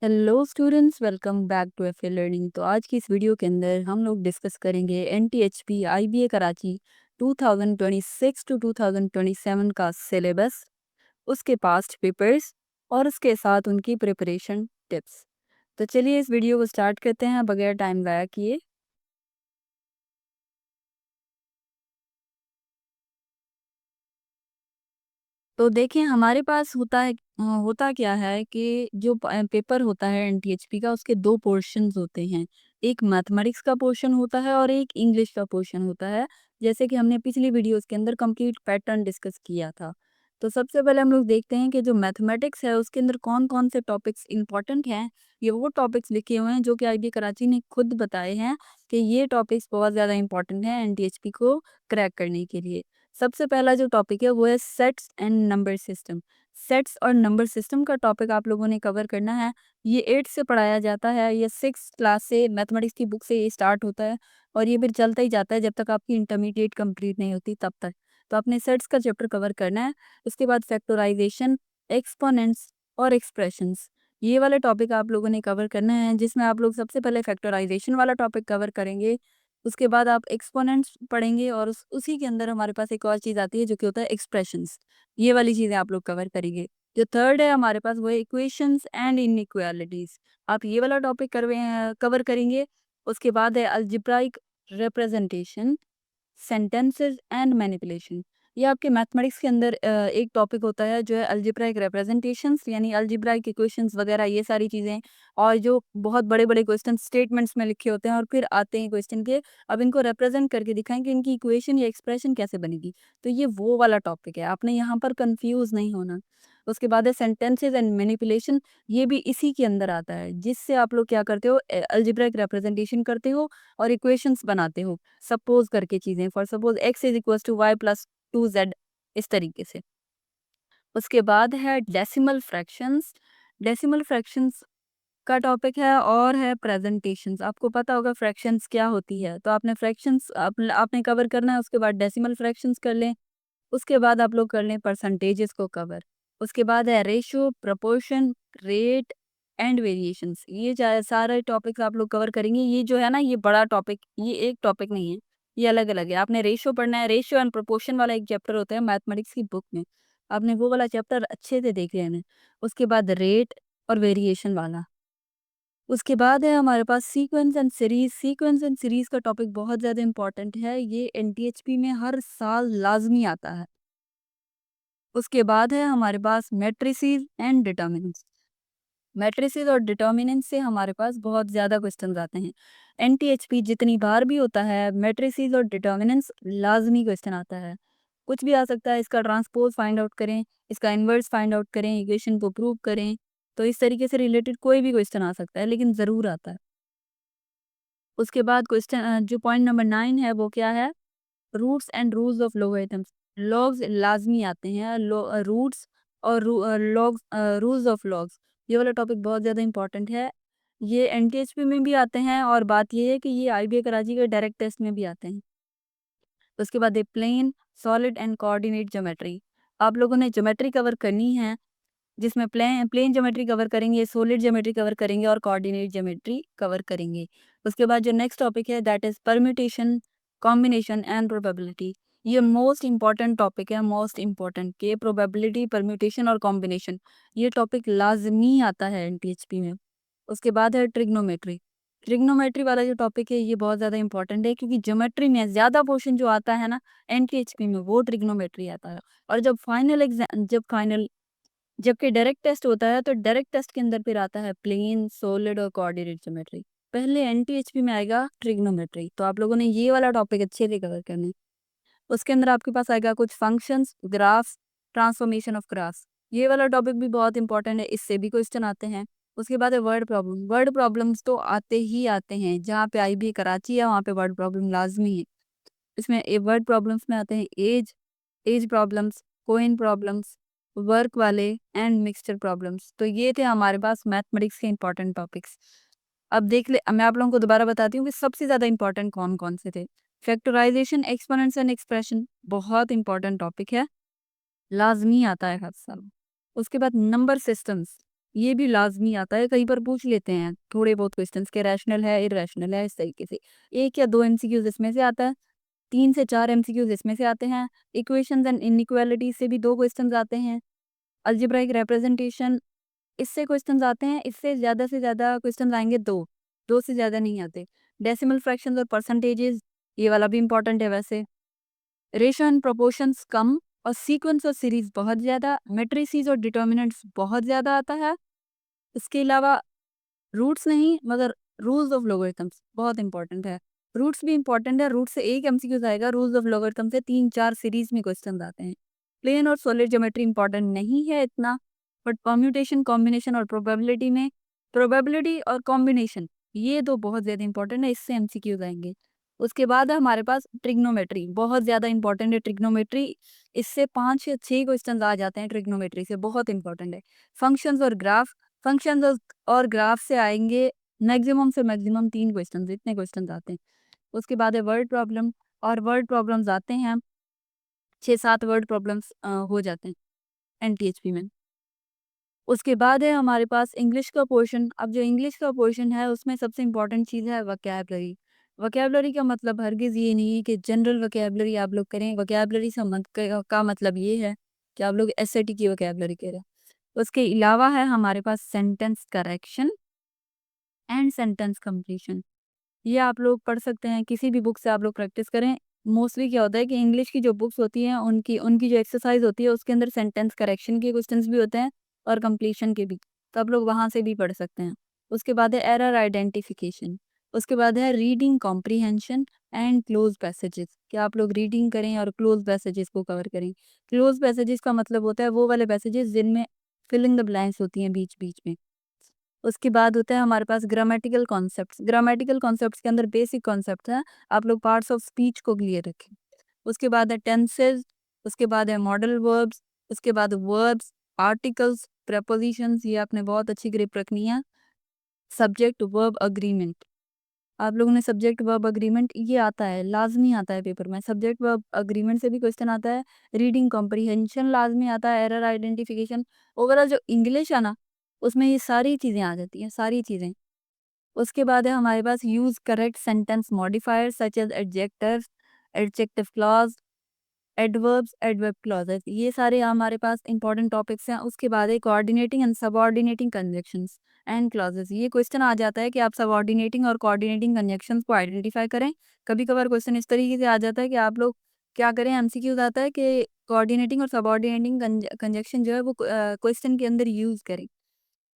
Hello students, welcome back to F learning. तो आज की इस वीडियो के अंदर हम लोग डिस्कस करेंगे एनटीएचपी आईबीए कराची 2026 टू 2027 का सिलेबस, उसके पास्ट पेपर्स और उसके साथ उनकी प्रिपरेशन टिप्स। तो चलिए इस वीडियो को स्टार्ट करते हैं बगैर टाइम ज़ाया किए। तो देखिए हमारे पास होता क्या है कि जो पेपर होता है एनटीएचपी का, उसके दो पोर्शंस होते हैं। एक मैथमेटिक्स का पोर्शन होता है और एक इंग्लिश का पोर्शन होता है। जैसे कि हमने पिछली वीडियोस के अंदर कंप्लीट पैटर्न डिस्कस किया था। तो सबसे पहले हम लोग देखते हैं कि जो मैथमेटिक्स है उसके अंदर कौन कौन से टॉपिक्स इंपॉर्टेंट हैं। ये वो टॉपिक्स लिखे हुए हैं जो कि आईबी कराची ने खुद बताए हैं कि ये टॉपिक्स बहुत ज़्यादा इंपॉर्टेंट हैं एनटीएचपी को क्रैक करने के लिए। सबसे पहला जो टॉपिक है वो है sets and number system. Sets और नंबर सिस्टम का टॉपिक आप लोगों ने कवर करना है। ये 8 से पढ़ाया जाता है, ये 6 क्लास से मैथमेटिक्स की बुक से ये स्टार्ट होता है और ये फिर चलता ही जाता है जब तक आपकी इंटरमीडिएट कंप्लीट नहीं होती तब तक। तो आपने सेट्स का चैप्टर कवर करना है। उसके बाद फैक्टराइजेशन, एक्सपोनेंट्स और एक्सप्रेशंस, ये वाले टॉपिक आप लोगों ने कवर करना है, जिसमें आप लोग सबसे पहले फैक्टराइजेशन वाला टॉपिक कवर करेंगे। उसके बाद आप एक्सपोनेंट्स पढ़ेंगे और उसी के अंदर हमारे पास एक और चीज़ आती है जो कि होता है एक्सप्रेशंस। ये वाली चीज़ें आप लोग कवर करेंगे। जो थर्ड है हमारे पास वो है इक्वेशंस एंड इनइक्वालिटीज। आप ये वाला टॉपिक कवर करेंगे। उसके बाद है algebraic representation, sentences and manipulation. ये आपके मैथमेटिक्स के अंदर एक टॉपिक होता है जो है अलजेब्राइक रिप्रेजेंटेशंस, यानी अलजेब्राइक इक्वेशंस वगैरह ये सारी चीज़ें। और जो बहुत बड़े बड़े क्वेश्चन स्टेटमेंट्स में लिखे होते हैं और फिर आते हैं क्वेश्चन के, अब इनको रिप्रेजेंट करके दिखाएं कि इनकी इक्वेशन या एक्सप्रेशन कैसे बनेगी। तो ये वो वाला टॉपिक है, आपने यहाँ पर कंफ्यूज नहीं होना। उसके बाद है सेंटेंसेस एंड मैनिपुलेशन। ये भी इसी के अंदर आता है, जिससे आप लोग क्या करते हो, अलजेब्राइक रिप्रेजेंटेशन करते हो और इक्वेशंस बनाते हो सपोज करके चीजें। For suppose x is equal to y plus 2z, इस तरीके से। उसके बाद है डेसिमल फ्रैक्शंस। डेसिमल फ्रैक्शंस का टॉपिक है और है प्रेजेंटेशंस। आपको पता होगा फ्रैक्शंस क्या होती है, तो आपने फ्रैक्शंस आपने कवर करना है। उसके बाद डेसिमल फ्रैक्शंस कर लें। उसके बाद आप लोग कर लें परसेंटेजेस को कवर। उसके बाद है ratio, proportion, rate and variations. ये सारे टॉपिक्स आप लोग कवर करेंगे। ये जो है ना, ये बड़ा टॉपिक, ये एक टॉपिक नहीं है, ये अलग अलग है। आपने रेशियो पढ़ना है। रेशियो एंड प्रोपोर्शन वाला एक चैप्टर होता है मैथमेटिक्स की बुक में, आपने वो वाला चैप्टर अच्छे से देख लेना है। उसके बाद रेट और वेरिएशन वाला। उसके बाद है हमारे पास sequence and series. Sequence and series का टॉपिक बहुत ज़्यादा इंपॉर्टेंट है, ये एनटीएचपी में हर साल लाजमी आता है। उसके बाद है हमारे पास मैट्रिसेस एंड डिटर्मिनेंट्स। मैट्रिसेस और डिटर्मिनेंट्स से हमारे पास बहुत ज़्यादा क्वेश्चंस आते हैं। एनटीएचपी जितनी बार भी होता है, मैट्रिसेस और डिटर्मिनेंट्स लाजमी क्वेश्चन आता है। कुछ भी आ सकता है, इसका ट्रांसपोज फाइंड आउट करें, इसका इन्वर्स फाइंड आउट करें, इक्वेशन को प्रूव करें। तो इस तरीके से रिलेटेड कोई भी क्वेश्चन आ सकता है, लेकिन ज़रूर आता है। उसके बाद जो पॉइंट नंबर 9 है वो क्या है, roots and rules of logarithms. Logs लाजमी आते हैं, रूट्स और लॉग्स, रूल्स ऑफ लॉग्स। ये वाला टॉपिक बहुत ज़्यादा इंपॉर्टेंट है। ये एनटीएचपी में भी आते हैं और बात ये है कि ये आईबीए कराची के डायरेक्ट टेस्ट में भी आते हैं। उसके बाद है plane, solid and coordinate geometry. आप लोगों ने ज्योमेट्री कवर करनी है, जिसमें प्लेन प्लेन ज्योमेट्री कवर करेंगे, सॉलिड ज्योमेट्री कवर करेंगे और कोऑर्डिनेट ज्योमेट्री कवर करेंगे। उसके बाद जो नेक्स्ट टॉपिक है that is permutation, combination and probability. ये मोस्ट इंपॉर्टेंट टॉपिक है, मोस्ट इंपॉर्टेंट के प्रोबेबिलिटी, परम्यूटेशन और कॉम्बिनेशन। ये टॉपिक लाजमी आता है एनटीएचपी में। उसके बाद है ट्रिग्नोमेट्री। ट्रिग्नोमेट्री वाला जो टॉपिक है ये बहुत ज़्यादा इंपॉर्टेंट है, क्योंकि ज्योमेट्री में ज़्यादा पोर्शन जो आता है ना एनटीएचपी में, वो ट्रिग्नोमेट्री आता है। और जबकि डायरेक्ट टेस्ट होता है, तो डायरेक्ट टेस्ट के अंदर फिर आता है प्लेन, सॉलिड और कोऑर्डिनेट ज्योमेट्री। पहले एनटीएचपी में आएगा ट्रिग्नोमेट्री, तो आप लोगों ने ये वाला टॉपिक अच्छे से कवर करना है। उसके अंदर आपके पास आएगा कुछ functions, graphs, transformation of graphs. ये वाला टॉपिक भी बहुत इंपॉर्टेंट है, इससे भी क्वेश्चन आते हैं। उसके बाद है वर्ड प्रॉब्लम। वर्ड प्रॉब्लम्स तो आते ही आते हैं, जहाँ पे आईबी कराची है वहाँ पे वर्ड प्रॉब्लम लाजमी है। इसमें वर्ड प्रॉब्लम्स में आते हैं age, age problems, coin problems, work वाले एंड मिक्सचर प्रॉब्लम्स। तो ये थे हमारे पास मैथमेटिक्स के इंपॉर्टेंट टॉपिक्स। अब देख ले, मैं आप लोगों को दोबारा बताती हूँ कि सबसे ज़्यादा इंपॉर्टेंट कौन कौन से थे। फैक्टराइजेशन, एक्सपोनेंट्स एंड एक्सप्रेशन बहुत इंपॉर्टेंट टॉपिक है, लाजमी आता है हर साल। उसके बाद नंबर सिस्टम्स, ये भी लाजमी आता है, कहीं पर पूछ लेते हैं थोड़े बहुत क्वेश्चंस के, रैशनल है इरेशनल है, इस तरीके से। 1 या 2 एमसीक्यूज इसमें से आता है, 3 से 4 एमसीक्यूज इसमें से आते हैं। इक्वेशंस एंड इनइक्वालिटी से भी 2 क्वेश्चंस आते हैं। अलजेब्राइक रिप्रेजेंटेशन, इससे क्वेश्चंस आते हैं, इससे ज़्यादा से ज़्यादा क्वेश्चंस आएंगे 2 से ज़्यादा नहीं आते। डेसिमल फ्रैक्शंस और परसेंटेजेस, ये वाला भी इंपॉर्टेंट है वैसे। रेशियो एंड प्रोपोर्शंस कम, और सीक्वेंस और सीरीज बहुत ज़्यादा। मैट्रिसेस और डिटर्मिनेंट्स बहुत ज़्यादा आता है। इसके अलावा रूट्स नहीं, मगर रूल्स ऑफ लॉगरिथम्स बहुत इंपॉर्टेंट है। रूट्स भी इंपॉर्टेंट है, रूट से 1 एमसीक्यूज आएगा, रूल्स ऑफ लॉगरिथम से 3-4 सीरीज में क्वेश्चन आते हैं। प्लेन और सॉलिड ज्योमेट्री इंपॉर्टेंट नहीं है इतना, बट परम्यूटेशन, कॉम्बिनेशन और प्रोबेबिलिटी में, प्रोबेबिलिटी और कॉम्बिनेशन, ये 2 बहुत ज़्यादा इंपॉर्टेंट है, इससे एमसीक्यूज आएंगे। उसके बाद है हमारे पास ट्रिग्नोमेट्री, बहुत ज़्यादा इंपॉर्टेंट है ट्रिग्नोमेट्री। इससे 5 या 6 क्वेश्चन आ जाते हैं ट्रिग्नोमेट्री से, बहुत इंपॉर्टेंट है। फंक्शंस और ग्राफ, फंक्शंस और ग्राफ से आएंगे मैक्सिमम से मैक्सिमम 3 क्वेश्चन, इतने क्वेश्चन आते हैं। उसके बाद है वर्ड प्रॉब्लम, और वर्ड प्रॉब्लम्स आते हैं 6-7 वर्ड प्रॉब्लम्स हो जाते हैं एनटीएचपी में। उसके बाद है हमारे पास इंग्लिश का पोर्शन। अब जो इंग्लिश का पोर्शन है उसमें सबसे इम्पोर्टेंट चीज़ है वोकैबलरी। वोकैबलरी का मतलब हरगिज़ ये नहीं है कि जनरल वोकैबलरी आप लोग करें। वोकैबलरी का मतलब ये है कि आप लोग एसएटी की वोकैबलरी करें। उसके अलावा है हमारे पास sentence correction and sentence completion. ये आप लोग पढ़ सकते हैं, किसी भी बुक से आप लोग प्रैक्टिस करें। मोस्टली क्या होता है कि इंग्लिश की जो बुक्स होती हैं उनकी उनकी जो एक्सरसाइज होती है उसके अंदर सेंटेंस करेक्शन के क्वेश्चंस भी होते हैं और कंप्लीशन के भी, तो आप लोग वहाँ से भी पढ़ सकते हैं। उसके बाद है एरर आइडेंटिफिकेशन। उसके बाद है reading comprehension and close passages, कि आप लोग रीडिंग करें और क्लोज पैसेजेस को कवर करें। क्लोज पैसेजेस का मतलब होता है वो वाले पैसेजेस जिनमें फिलिंग द ब्लैंक्स होती हैं बीच बीच में। उसके बाद होता है हमारे पास ग्रामेटिकल कॉन्सेप्ट्स। ग्रामेटिकल कॉन्सेप्ट्स के अंदर बेसिक कॉन्सेप्ट्स हैं, आप लोग पार्ट्स ऑफ स्पीच को क्लियर रखें। उसके बाद है टेंसेस, उसके बाद है मॉडल वर्ब्स, उसके बाद वर्ब्स, आर्टिकल्स, प्रेपोजिशंस, ये आपने बहुत अच्छी ग्रिप रखनी है। सब्जेक्ट वर्ब अग्रीमेंट, आप लोगों ने सब्जेक्ट वर्ब अग्रीमेंट ये आता है, लाजमी आता है पेपर में। सब्जेक्ट वर्ब अग्रीमेंट से भी क्वेश्चन आता है। रीडिंग कॉम्प्रीहेंशन लाजमी आता है, एरर आइडेंटिफिकेशन। ओवरऑल जो इंग्लिश है ना, उसमें ये सारी चीज़ें आ जाती हैं, सारी चीज़ें। उसके बाद है हमारे पास use correct sentence modifier such as adjectives, adjective clause, adverbs, adverb clauses, ये सारे हमारे पास इंपॉर्टेंट टॉपिक्स हैं। उसके बाद है coordinating and subordinating conjunctions and clauses. ये क्वेश्चन आ जाता है कि आप सबऑर्डिनेटिंग और कोऑर्डिनेटिंग कंजक्शंस को आइडेंटिफाई करें। कभी कभार क्वेश्चन इस तरीके से आ जाता है कि आप लोग क्या करें, एमसीक्यूज आता है कि कोऑर्डिनेटिंग और सबऑर्डिनेटिंग कंजक्शन जो है वो क्वेश्चन के अंदर यूज करें,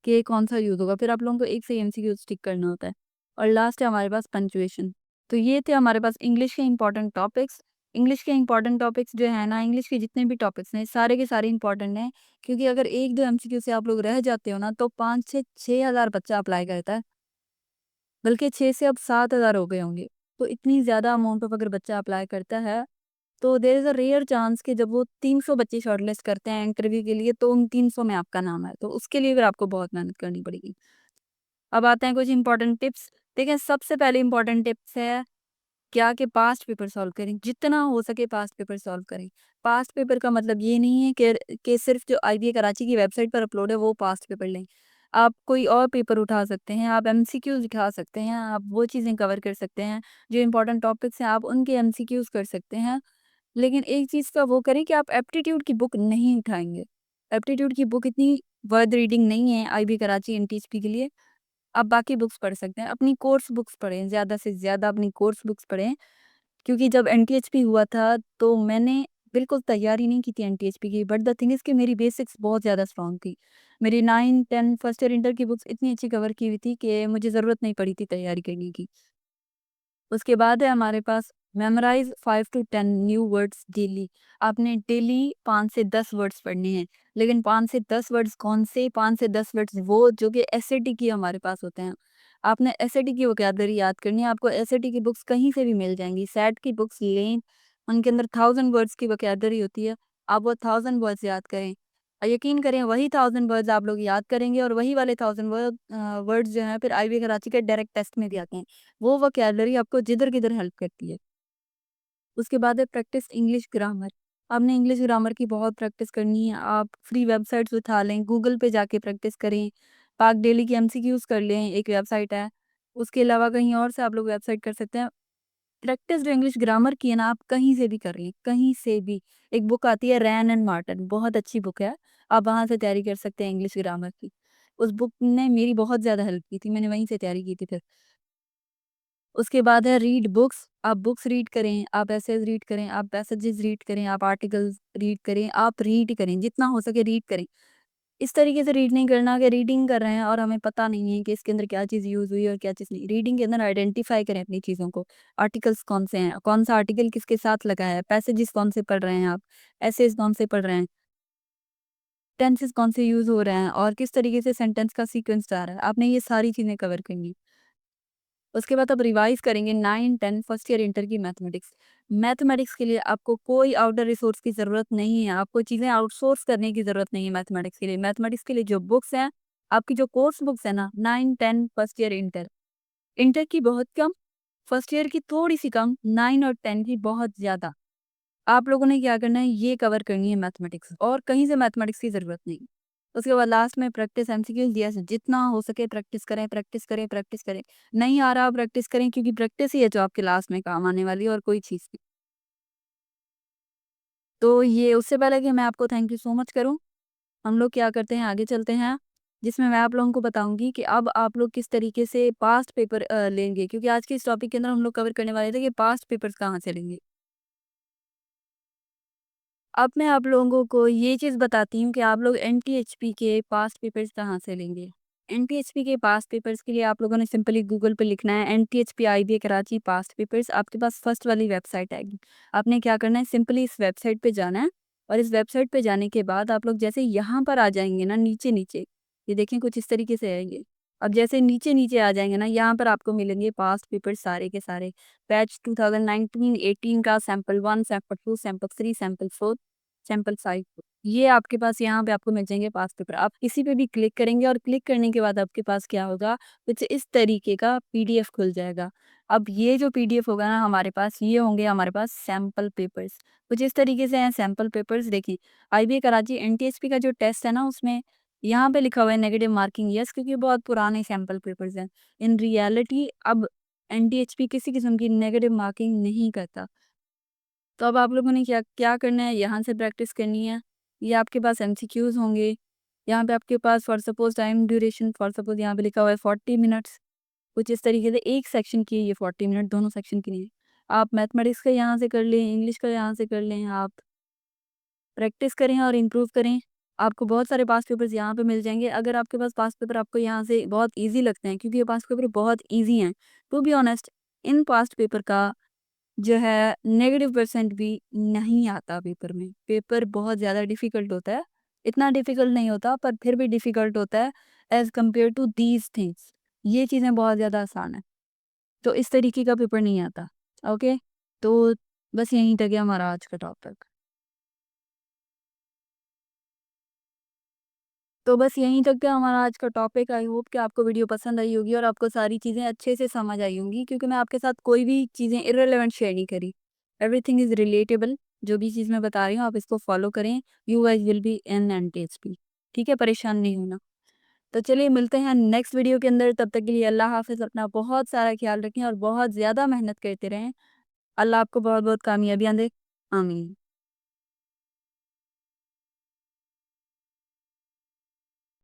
कि कौन सा यूज़ होगा, फिर आप लोगों को एक से एमसीक्यू टिक करना होता है। और लास्ट है हमारे पास पंक्चुएशन। तो ये थे हमारे पास इंग्लिश के इंपॉर्टेंट टॉपिक्स। इंग्लिश के इंपॉर्टेंट टॉपिक्स जो है ना, इंग्लिश के जितने भी टॉपिक्स हैं सारे के सारे इंपॉर्टेंट हैं, क्योंकि अगर 1-2 एमसीक्यू से आप लोग रह जाते हो ना तो 5 से 6,000 बच्चा अप्लाई करता है, बल्कि 6 से अब 7,000 हो गए होंगे। तो इतनी ज़्यादा अमाउंट ऑफ अगर बच्चा अप्लाई करता है तो there is a rare chance कि जब वो 300 बच्चे शॉर्टलिस्ट करते हैं इंटरव्यू के लिए तो उन 300 में आपका नाम है, तो उसके लिए फिर आपको बहुत मेहनत करनी पड़ेगी। अब आते हैं कुछ इंपॉर्टेंट टिप्स। देखिए, सबसे पहले इंपॉर्टेंट टिप्स है क्या, कि पास्ट पेपर सॉल्व करें, जितना हो सके पास्ट पेपर सॉल्व करें। पास्ट पेपर का मतलब ये नहीं है कि सिर्फ जो आईबीए कराची की वेबसाइट पर अपलोड है वो पास्ट पेपर लें। आप कोई और पेपर उठा सकते हैं, आप एमसीक्यूज उठा सकते हैं, आप वो चीज़ें कवर कर सकते हैं जो इंपॉर्टेंट टॉपिक्स हैं, आप उनके एमसीक्यूज कर सकते हैं। लेकिन एक चीज़ का वो करें कि आप एप्टीट्यूड की बुक नहीं उठाएंगे। एप्टीट्यूड की बुक इतनी वर्थ रीडिंग नहीं है आईबी कराची एनटीएचपी के लिए। आप बाकी बुक्स पढ़ सकते हैं, अपनी कोर्स बुक्स पढ़ें, ज़्यादा से ज़्यादा अपनी कोर्स बुक्स पढ़ें। क्योंकि जब एनटीएचपी हुआ था तो मैंने बिल्कुल तैयारी नहीं की थी एनटीएचपी की, बट द थिंग इज़ कि मेरी बेसिक्स बहुत ज़्यादा स्ट्रॉन्ग थी। मेरी 9, 10 फर्स्ट ईयर इंटर की बुक्स इतनी अच्छी कवर की हुई थी कि मुझे ज़रूरत नहीं पड़ी थी तैयारी करने की। उसके बाद है हमारे पास memorise 5 to 10 new words daily. आपने डेली 5 से 10 वर्ड्स पढ़ने हैं, लेकिन 5 से 10 वर्ड्स कौन से, 5 से 10 वर्ड्स वो जो कि एसएटी की हमारे पास होते हैं। आपने एसएटी की वोकैबलरी याद करनी है, आपको एसएटी की बुक्स कहीं से भी मिल जाएंगी। सेट की बुक्स लें, उनके अंदर 1000 वर्ड्स की वोकैबलरी होती है, आप वो 1000 वर्ड्स याद करें। और यकीन करें वही 1000 वर्ड्स आप लोग याद करेंगे और वही वाले 1000 वर्ड्स जो हैं फिर आईबी कराची के डायरेक्ट टेस्ट में भी आते हैं। वो वोकैबलरी आपको जिधर-किधर हेल्प करती है। उसके बाद है प्रैक्टिस इंग्लिश ग्रामर। आपने इंग्लिश ग्रामर की बहुत प्रैक्टिस करनी है। आप फ्री वेबसाइट्स उठा लें, गूगल पे जाके प्रैक्टिस करें। पाक डेली की एमसीक्यूज कर लें, एक वेबसाइट है। उसके अलावा कहीं और से आप लोग वेबसाइट कर सकते हैं। प्रैक्टिस जो इंग्लिश ग्रामर की है ना, आप कहीं से भी करिए, कहीं से भी। एक बुक आती है रैन एंड मार्टिन, बहुत अच्छी बुक है। आप वहाँ से तैयारी कर सकते हैं इंग्लिश ग्रामर की। उस बुक ने मेरी बहुत ज़्यादा हेल्प की थी, मैंने वहीं से तैयारी की थी फिर। उसके बाद है रीड बुक्स, आप बुक्स रीड करें, आप एसेज रीड करें, आप पैसेजेस रीड करें, आप आर्टिकल्स रीड करें, आप रीड करें, जितना हो सके रीड करें। इस तरीके से रीड नहीं करना कि रीडिंग कर रहे हैं और हमें पता नहीं है कि इसके अंदर क्या चीज़ यूज़ हुई और क्या चीज़ नहीं। रीडिंग के अंदर आइडेंटिफाई करें अपनी चीज़ों को। आर्टिकल्स कौन से हैं, कौन सा आर्टिकल किसके साथ लगा है, पैसेजेस कौन से पढ़ रहे हैं आप, एसेज कौन से पढ़ रहे हैं, टेंसेस कौन से यूज़ हो रहे हैं और किस तरीके से सेंटेंस का सीक्वेंस जा रहा है। आपने ये सारी चीज़ें कवर करनी। उसके बाद आप रिवाइज़ करेंगे 9, 10 फर्स्ट ईयर इंटर की मैथमेटिक्स। मैथमेटिक्स के लिए आपको कोई आउटर रिसोर्स की ज़रूरत नहीं है, आपको चीज़ें आउटसोर्स करने की ज़रूरत नहीं है मैथमेटिक्स के लिए। मैथमेटिक्स के लिए जो बुक्स हैं, आपकी जो कोर्स बुक्स हैं ना, 9, 10 फर्स्ट ईयर इंटर, इंटर की बहुत कम, फर्स्ट ईयर की थोड़ी-सी कम, 9 और 10 की बहुत ज़्यादा। आप लोगों ने क्या करना है, ये कवर करनी है मैथमेटिक्स, और कहीं से मैथमेटिक्स की ज़रूरत नहीं। उसके बाद लास्ट में प्रैक्टिस एमसीक्यूज़ दिया है, जितना हो सके प्रैक्टिस करें, प्रैक्टिस करें, प्रैक्टिस करें। नहीं आ रहा प्रैक्टिस करें, क्योंकि प्रैक्टिस ही है जो आपके लास्ट में काम आने वाली है और कोई चीज़ नहीं। तो ये उससे पहले कि मैं आपको थैंक यू सो मच करूँ, हम लोग क्या करते हैं, आगे चलते हैं, जिसमें मैं आप लोगों को बताऊँगी कि अब आप लोग किस तरीके से पास्ट पेपर लेंगे, क्योंकि आज के इस टॉपिक के अंदर हम लोग कवर करने वाले थे कि पास्ट पेपर्स कहाँ से लेंगे। अब मैं आप लोगों को ये चीज़ बताती हूँ कि आप लोग एनटीएचपी के पास्ट पेपर्स कहाँ से लेंगे। एनटीएचपी के पास्ट पेपर्स के लिए आप लोगों ने सिंपली गूगल पे लिखना है एनटीएचपी आईबीए कराची पास्ट पेपर्स, आपके पास फर्स्ट वाली वेबसाइट आएगी। आपने क्या करना है, सिंपली इस वेबसाइट पे जाना है, और इस वेबसाइट पे जाने के बाद आप लोग जैसे यहाँ पर आ जाएंगे ना, नीचे नीचे, ये देखें कुछ इस तरीके से आएंगे। अब जैसे नीचे नीचे आ जाएंगे ना, यहाँ पर आपको मिलेंगे पास्ट पेपर सारे के सारे, बैच 2019-18 का sample 1, sample 2, sample 3, sample 4, sample 5। ये आपके पास यहाँ पे आपको मिल जाएंगे पास पेपर। आप किसी पे भी क्लिक करेंगे और क्लिक करने के बाद आपके पास क्या होगा, कुछ इस तरीके का पीडीएफ खुल जाएगा। अब ये जो पीडीएफ होगा ना हमारे पास, ये होंगे हमारे पास सैंपल पेपर्स। कुछ इस तरीके से हैं सैंपल पेपर्स। देखिए, आईबीए कराची एनटीएचपी का जो टेस्ट है ना, उसमें यहाँ पे लिखा हुआ है नेगेटिव मार्किंग यस, क्योंकि बहुत पुराने सैंपल पेपर्स हैं। इन रियलिटी अब एनटीएचपी किसी किस्म की नेगेटिव मार्किंग नहीं करता। तो अब आप लोगों ने क्या क्या करना है, यहाँ से प्रैक्टिस करनी है। ये आपके पास एमसीक्यूज़ होंगे। यहाँ पे आपके पास for suppose time duration, for suppose यहाँ पे लिखा हुआ है 40 मिनट्स। कुछ इस तरीके से एक सेक्शन की है ये 40 मिनट, दोनों सेक्शन की नहीं है। आप मैथमेटिक्स का यहाँ से कर लें, इंग्लिश का यहाँ से कर लें, आप प्रैक्टिस करें और इम्प्रूव करें। आपको बहुत सारे पास्ट पेपर्स यहाँ पे मिल जाएँगे। अगर आपके पास पास्ट पेपर आपको यहाँ से बहुत ईज़ी लगते हैं, क्योंकि ये पास्ट पेपर बहुत ईज़ी हैं। टू बी ऑनेस्ट, इन पास्ट पेपर का जो है नेगेटिव परसेंट भी नहीं आता पेपर में। पेपर बहुत ज़्यादा डिफ़िकल्ट होता है। इतना डिफ़िकल्ट नहीं होता, पर फिर भी डिफ़िकल्ट होता है as compare to these things. ये चीज़ें बहुत ज़्यादा आसान हैं। तो इस तरीके का पेपर नहीं आता। ओके? तो बस यहीं तक है हमारा आज का टॉपिक। तो बस यहीं तक था हमारा आज का टॉपिक। आई होप कि आपको वीडियो पसंद आई होगी और आपको सारी चीज़ें अच्छे से समझ आई होंगी, क्योंकि मैं आपके साथ कोई भी चीज़ें इर्रेलेवेंट शेयर नहीं करी। Everything is relatable. जो भी चीज़ मैं बता रही हूँ आप इसको फॉलो करें। You guys will be in NTHP. ठीक है? परेशान नहीं होना। तो चलिए मिलते हैं नेक्स्ट वीडियो के अंदर। तब तक के लिए अल्लाह हाफ़िज़। अपना बहुत सारा ख़्याल रखें और बहुत ज़्यादा मेहनत करते रहें। अल्लाह आपको बहुत-बहुत कामयाबियाँ दे। आमीन।